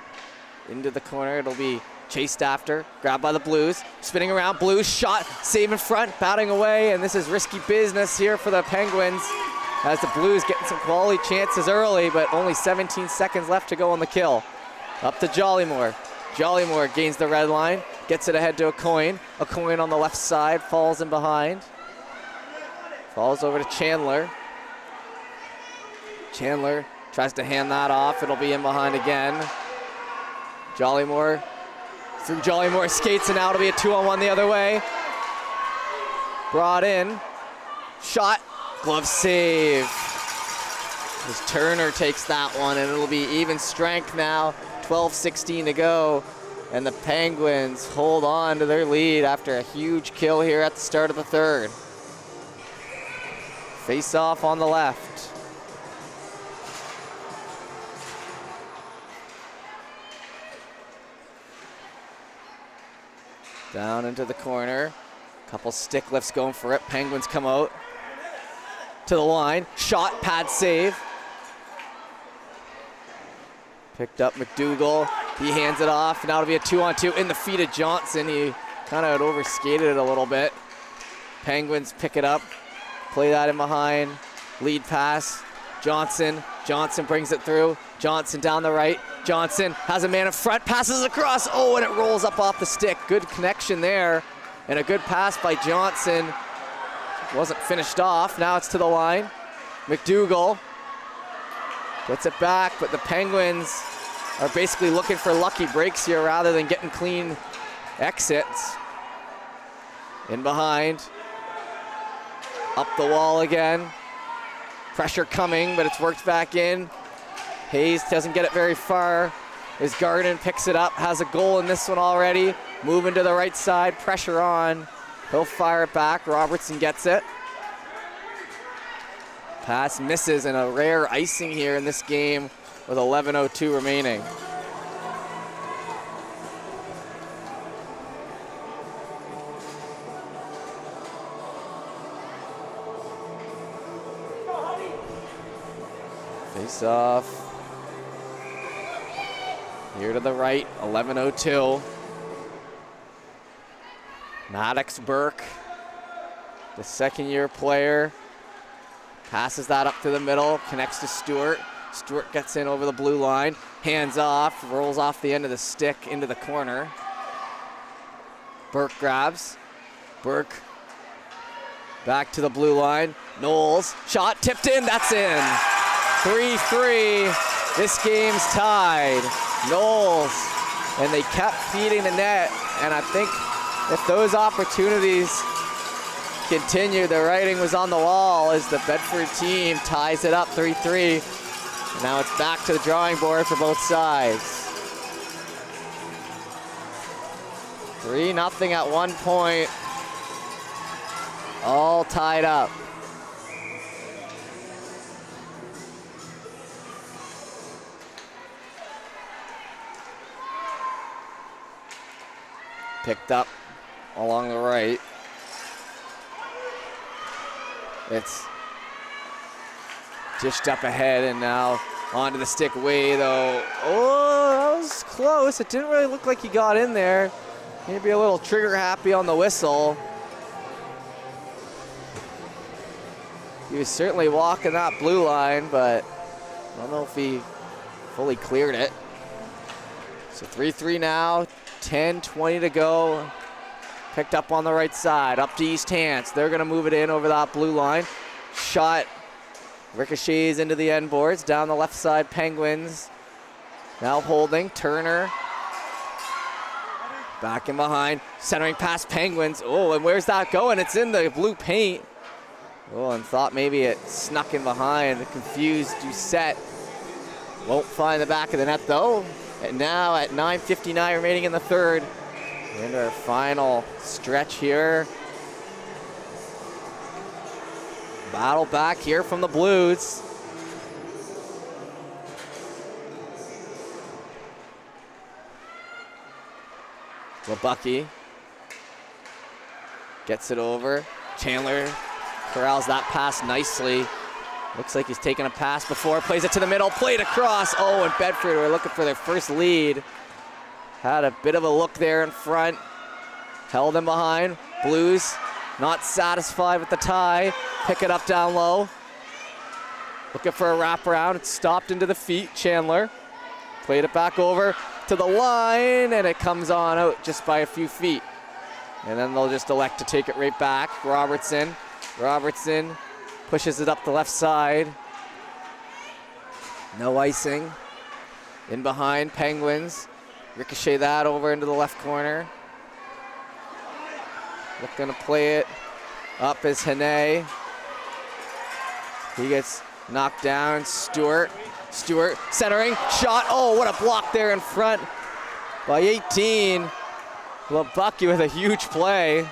into the corner. It'll be chased after, grabbed by the Blues, spinning around, Blues shot, save in front, batting away, and this is risky business here for the Penguins as the Blues getting some quality chances early, but only 17 seconds left to go on the kill. Up to Jollymore. Jollymore gains the red line, gets it ahead to Aucoin. Aucoin on the left side, falls in behind. Falls over to Chandler. Chandler tries to hand that off. It'll be in behind again. Jollymore, through Jollymore, skates, and now it'll be a 2-on-1 the other way. Brought in. Shot. Glove save. As Turner takes that one, and it'll be even strength now. 12:16 to go. And the Penguins hold on to their lead after a huge kill here at the start of the third. Face off on the left. Down into the corner. Couple stick lifts going for it. Penguins come out to the line. Shot, pad save. Picked up McDougall. He hands it off. Now it'll be a 2-on-2 in the feet of Johnson. He kind of overskated it a little bit. Penguins pick it up. Play that in behind. Lead pass. Johnson. Johnson brings it through. Johnson down the right. Johnson has a man in front, passes across. Oh, and it rolls up off the stick. Good connection there. And a good pass by Johnson. Wasn't finished off. Now it's to the line. McDougall gets it back, but the Penguins are basically looking for lucky breaks here rather than getting clean exits. In behind. Up the wall again. Pressure coming, but it's worked back in. Hayes doesn't get it very far. As Garden picks it up, has a goal in this one already. Moving to the right side, pressure on. He'll fire it back. Robertson gets it. Pass misses, and a rare icing here in this game with 11:02 remaining. Face off. Here to the right, 11:02. Maddox Burke, the second-year player, passes that up to the middle, connects to Stewart. Stewart gets in over the blue line, hands off, rolls off the end of the stick into the corner. Burke grabs. Burke back to the blue line. Knowles, shot tipped in, that's in. 3-3, this game's tied. Knowles, and they kept feeding the net, and I think if those opportunities continue, the writing was on the wall as the Bedford team ties it up 3-3. Now it's back to the drawing board for both sides. 3-0 at one point, all tied up. Picked up along the right. It's dished up ahead and now onto the stick way though. Oh, that was close. It didn't really look like he got in there. Maybe a little trigger happy on the whistle. He was certainly walking that blue line, but I don't know if he fully cleared it. So 3-3 now. 10:20 to go. Picked up on the right side, up to East Hants. They're gonna move it in over that blue line. Shot ricochets into the end boards. Down the left side, Penguins. Now holding, Turner. Back in behind, centering past Penguins. Oh, and where's that going? It's in the blue paint. Oh, and thought maybe it snuck in behind. The confused Doucette. Won't find the back of the net though. And now at 9:59 remaining in the third, into our final stretch here. Battle back here from the Blues. Lebucky gets it over. Chandler corrals that pass nicely. Looks like he's taken a pass before, plays it to the middle, played across. Oh, and Bedford are looking for their first lead. had a bit of a look there in front. Held him behind. Blues not satisfied with the tie. Pick it up down low. Looking for a wraparound. It's stopped into the feet. Chandler played it back over to the line, and it comes on out just by a few feet. And then they'll just elect to take it right back. Robertson pushes it up the left side. No icing. In behind, Penguins. Ricochet that over into the left corner. Looking to play it up is Hane. He gets knocked down. Stewart centering, shot. Oh, what a block there in front by 18. Lebucky with a huge play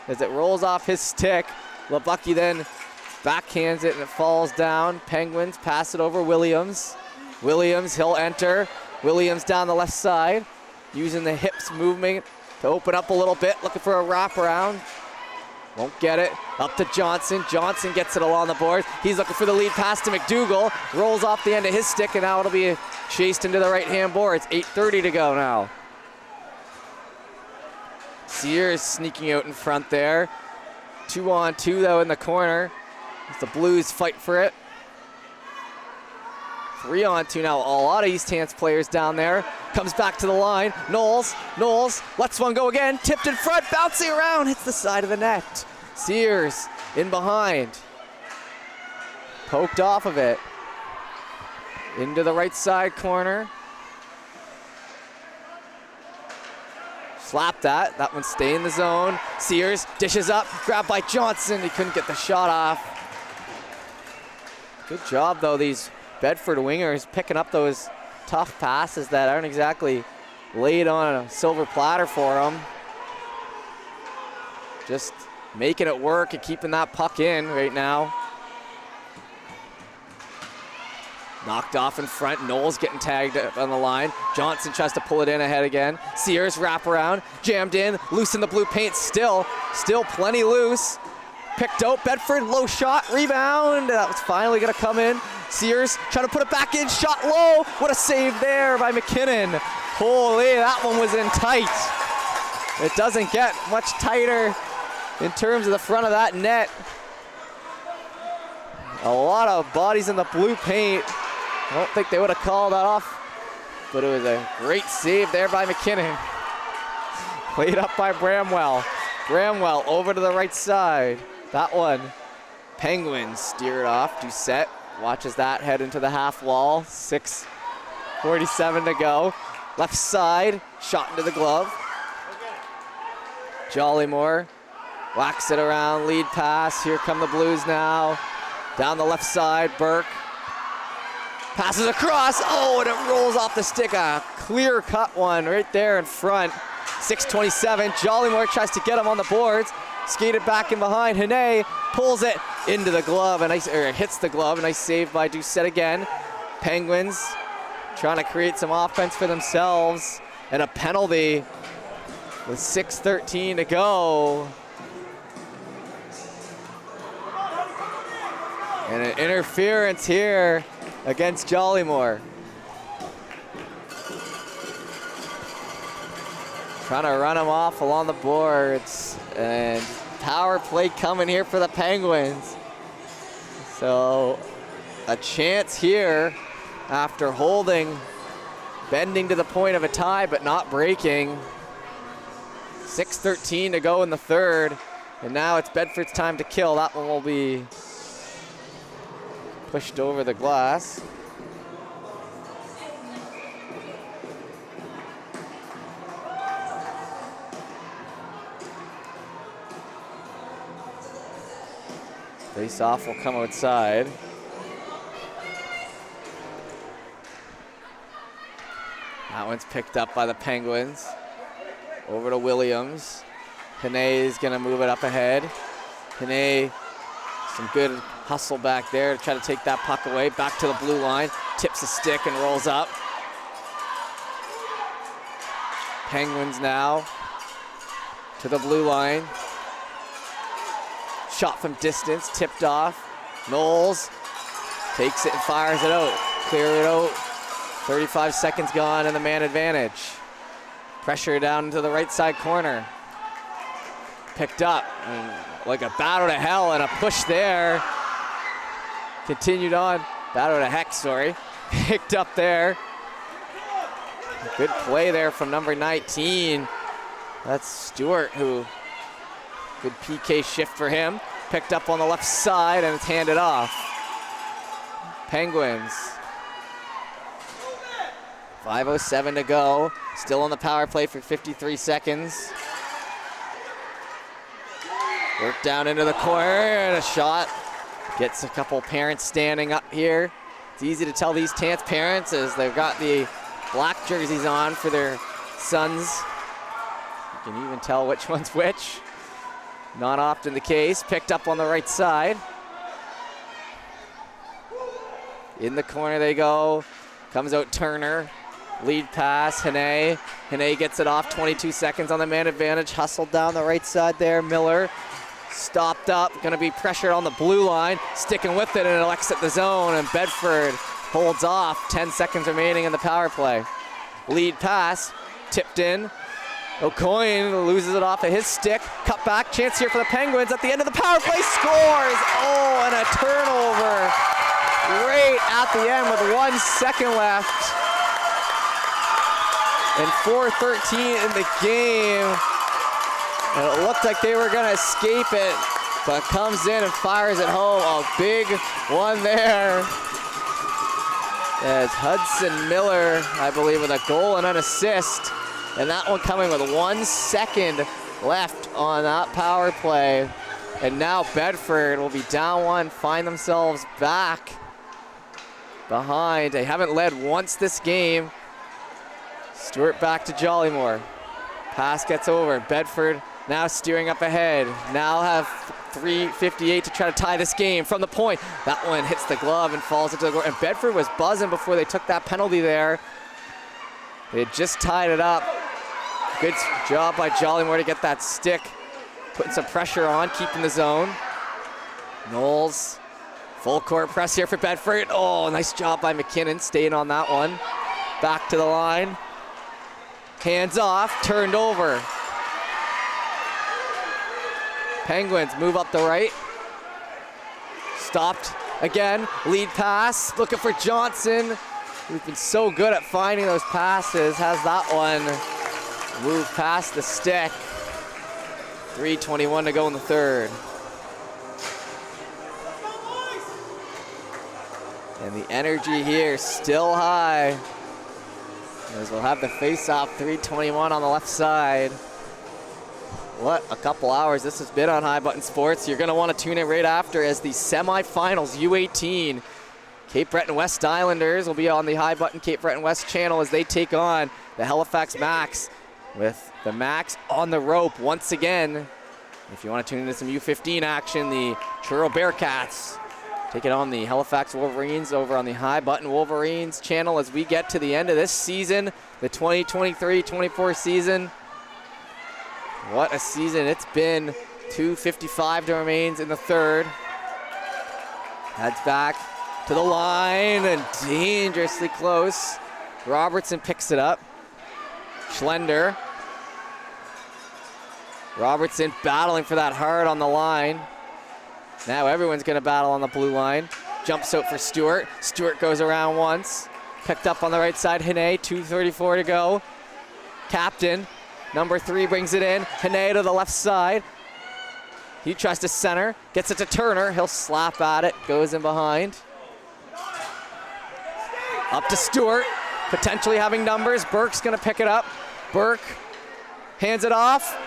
as it rolls off his stick. Lebucky then backhands it and it falls down. Penguins pass it over Williams. He'll enter. Williams down the left side, using the hips movement to open up a little bit, looking for a wraparound. Won't get it. Up to Johnson. Johnson gets it along the board. He's looking for the lead pass to McDougall. Rolls off the end of his stick, and now it'll be chased into the right-hand boards. 8:30 to go now. Sears sneaking out in front there. 2-on-2 though in the corner. As the Blues fight for it. 3-on-2 now. A lot of East Hants players down there. Comes back to the line. Knowles lets one go again. Tipped in front, bouncing around, hits the side of the net. Sears in behind. Poked off of it. Into the right side corner. Slapped that. That one stay in the zone. Sears dishes up, grabbed by Johnson. He couldn't get the shot off. Good job though, these Bedford wingers picking up those tough passes that aren't exactly laid on a silver platter for them. Just making it work and keeping that puck in right now. Knocked off in front. Knowles getting tagged up on the line. Johnson tries to pull it in ahead again. Sears wrap around, jammed in, loose in the blue paint. Still plenty loose. Picked out. Bedford, low shot, rebound. That was finally going to come in. Sears trying to put it back in. Shot low. What a save there by McKinnon. Holy, that one was in tight. It doesn't get much tighter in terms of the front of that net. A lot of bodies in the blue paint. I don't think they would have called that off, but it was a great save there by McKinnon. Played up by Bramwell. Bramwell over to the right side. That one, Penguins steer it off. Doucette watches that head into the half wall. 6:47 to go. Left side, shot into the glove. Jollymore whacks it around, lead pass. Here come the Blues now. Down the left side, Burke. Passes across, oh, and it rolls off the stick. A clear cut one right there in front. 6:27, Jollymore tries to get him on the boards. Skated back in behind, Hane pulls it into the glove, and hits the glove. A nice save by Doucette again. Penguins trying to create some offense for themselves, and a penalty with 6:13 to go. And an interference here against Jollymore. Trying to run him off along the boards, and power play coming here for the Penguins. So a chance here after holding, bending to the point of a tie but not breaking. 6:13 to go in the third, and now it's Bedford's time to kill. That one will be pushed over the glass. Face-off will come outside. That one's picked up by the Penguins. Over to Williams. Hane is gonna move it up ahead. Hane, some good hustle back there to try to take that puck away. Back to the blue line, tips a stick and rolls up. Penguins now to the blue line. Shot from distance, tipped off. Knowles takes it and fires it out. Clear it out. 35 seconds gone and the man advantage. Pressure down into the right side corner. Picked up like a battle to hell and a push there. Continued on. Battle to heck, sorry. Picked up there. Good play there from number 19. That's Stewart, who, good PK shift for him. Picked up on the left side and it's handed off. Penguins. 5:07 to go. Still on the power play for 53 seconds. Work down into the corner and a shot. Gets a couple parents standing up here. It's easy to tell these Hants parents as they've got the black jerseys on for their sons. You can even tell which one's which. Not often the case. Picked up on the right side. In the corner they go. Comes out Turner. Lead pass, Hane. Hane gets it off, 22 seconds on the man advantage. Hustled down the right side there. Miller stopped up, gonna be pressured on the blue line. Sticking with it and it'll exit the zone and Bedford holds off. 10 seconds remaining in the power play. Lead pass, tipped in. O'Coin loses it off of his stick. Cut back, chance here for the Penguins. At the end of the power play, scores! Oh, and a turnover. Right at the end with 1 second left. And 4:13 in the game. And it looked like they were gonna escape it, but comes in and fires it home. A big one there. As Hudson Miller, I believe, with a goal and an assist. And that one coming with 1 second left on that power play. And now Bedford will be down one, find themselves back behind. They haven't led once this game. Stewart back to Jollymore. Pass gets over. Bedford now steering up ahead. Now have 3:58 to try to tie this game from the point. That one hits the glove and falls into the goal. And Bedford was buzzing before they took that penalty there. They had just tied it up. Good job by Jollymore to get that stick. Putting some pressure on, keeping the zone. Knowles, full court press here for Bedford. Oh, nice job by McKinnon staying on that one. Back to the line. Hands off, turned over. Penguins move up the right. Stopped again, lead pass, looking for Johnson. Who's been so good at finding those passes, has that one move past the stick. 3:21 to go in the third. And the energy here still high. As we'll have the face-off, 3:21 on the left side. What a couple hours this has been on High Button Sports. You're gonna wanna tune in right after as the semifinals, U18. Cape Breton West Islanders will be on the High Button Cape Breton West channel as they take on the Halifax Max, with the Max on the rope once again. If you wanna tune into some U15 action, the Truro Bearcats taking on the Halifax Wolverines over on the High Button Wolverines channel as we get to the end of this season, the 2023-24 season. What a season it's been. 2:55 to remains in the third. Heads back to the line and dangerously close. Robertson picks it up. Schlender. Robertson battling for that hard on the line. Now everyone's gonna battle on the blue line. Jumps out for Stewart. Stewart goes around once. Picked up on the right side, Hane, 2:34 to go. Captain, number 3 brings it in. Hane to the left side. He tries to center, gets it to Turner. He'll slap at it, goes in behind. Up to Stewart, potentially having numbers. Burke's gonna pick it up. Burke hands it off.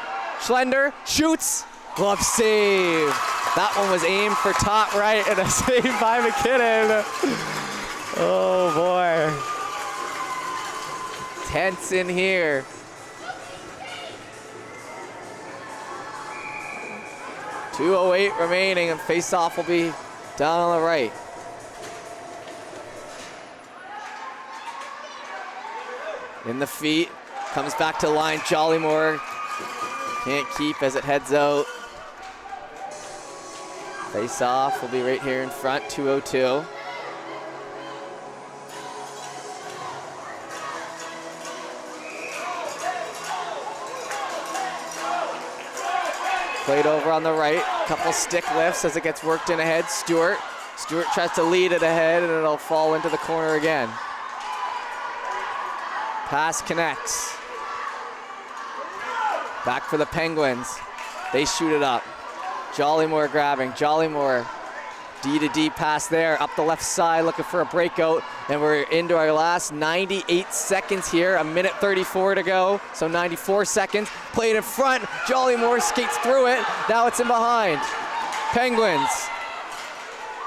Schlender shoots, glove save. That one was aimed for top right and a save by McKinnon. Oh boy. Tense in here. .208 remaining and face-off will be down on the right. In the feet, comes back to line, Jollymore. Can't keep as it heads out. Face-off will be right here in front, 2:02. Played over on the right. Couple stick lifts as it gets worked in ahead. Stewart tries to lead it ahead, and it'll fall into the corner again. Pass connects. Back for the Penguins. They shoot it up. Jollymore grabbing. Jollymore, D to D pass there, up the left side, looking for a breakout. And we're into our last 98 seconds here, a minute 34 to go, so 94 seconds. Played in front, Jollymore skates through it. Now it's in behind. Penguins.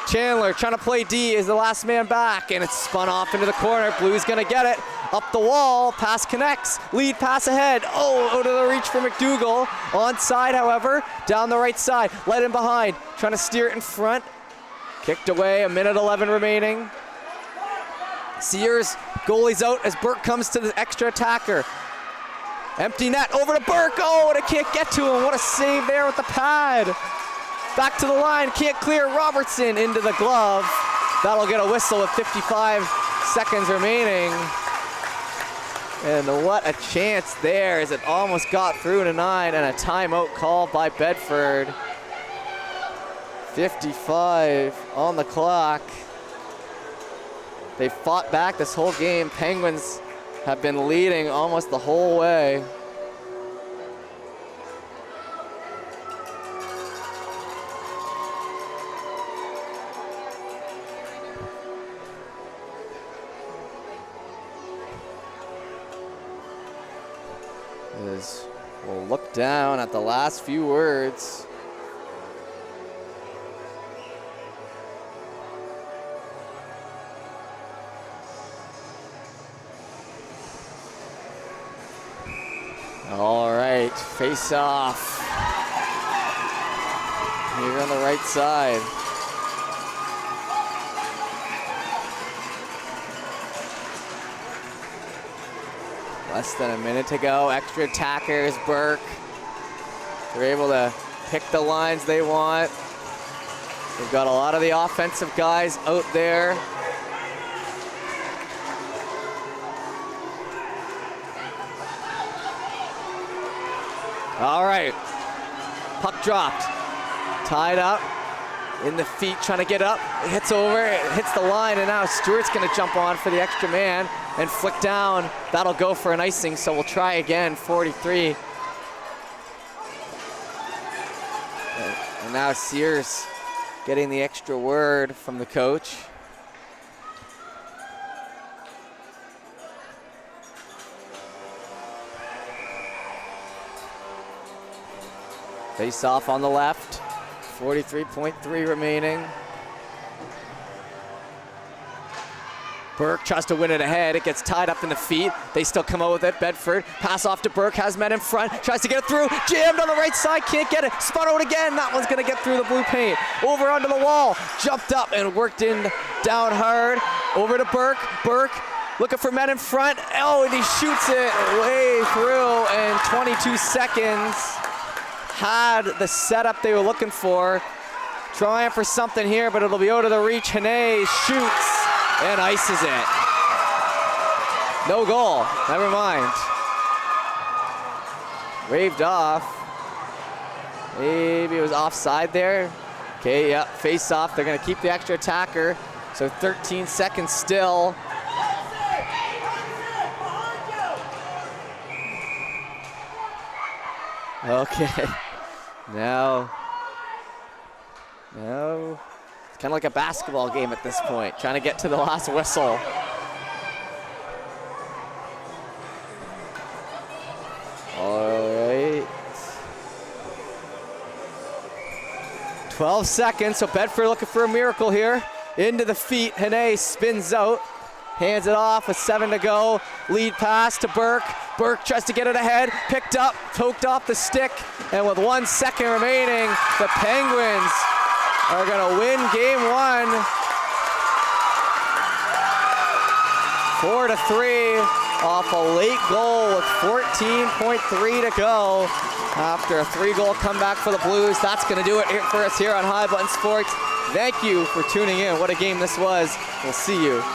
Chandler trying to play D is the last man back, and it's spun off into the corner. Blue's gonna get it. Up the wall, pass connects, lead pass ahead. Oh, out of the reach for McDougall. Onside, however, down the right side, let in behind, trying to steer it in front. Kicked away, a minute 11 remaining. Sears, goalie's out as Burke comes to the extra attacker. Empty net, over to Burke, oh, and it can't get to him. What a save there with the pad. Back to the line, can't clear. Robertson into the glove. That'll get a whistle with 55 seconds remaining. And what a chance there as it almost got through to 9, and a timeout called by Bedford. 55 on the clock. They fought back this whole game. Penguins have been leading almost the whole way. As we'll look down at the last few words. All right, face off. Here on the right side. Less than a minute to go. Extra attackers, Burke. They're able to pick the lines they want. They've got a lot of the offensive guys out there. All right, puck dropped. Tied up, in the feet, trying to get up. It hits over, it hits the line, and now Stewart's gonna jump on for the extra man and flick down. That'll go for an icing, so we'll try again, 43. And now Sears getting the extra word from the coach. Face off on the left, 43.3 remaining. Burke tries to win it ahead. It gets tied up in the feet. They still come out with it. Bedford, pass off to Burke, has men in front, tries to get it through, jammed on the right side, can't get it, spun out again. That one's gonna get through the blue paint. Over onto the wall, jumped up and worked in down hard. Over to Burke, Burke looking for men in front. Oh, and he shoots it way through in 22 seconds. Had the setup they were looking for. Trying for something here, but it'll be out of the reach. Hannay shoots and ices it. No goal, never mind. Waved off. Maybe it was offside there. Okay, yeah, face off. They're gonna keep the extra attacker. So 13 seconds still. Okay. Now, it's kind of like a basketball game at this point, trying to get to the last whistle. All right. 12 seconds, so Bedford looking for a miracle here. Into the feet, Hannay spins out, hands it off with 7 to go. Lead pass to Burke. Burke tries to get it ahead, picked up, poked off the stick, and with 1 second remaining, the Penguins are gonna win game 1. 4-3 off a late goal with 14.3 to go. After a 3-goal comeback for the Blues, that's gonna do it for us here on High Button Sports. Thank you for tuning in. What a game this was. We'll see you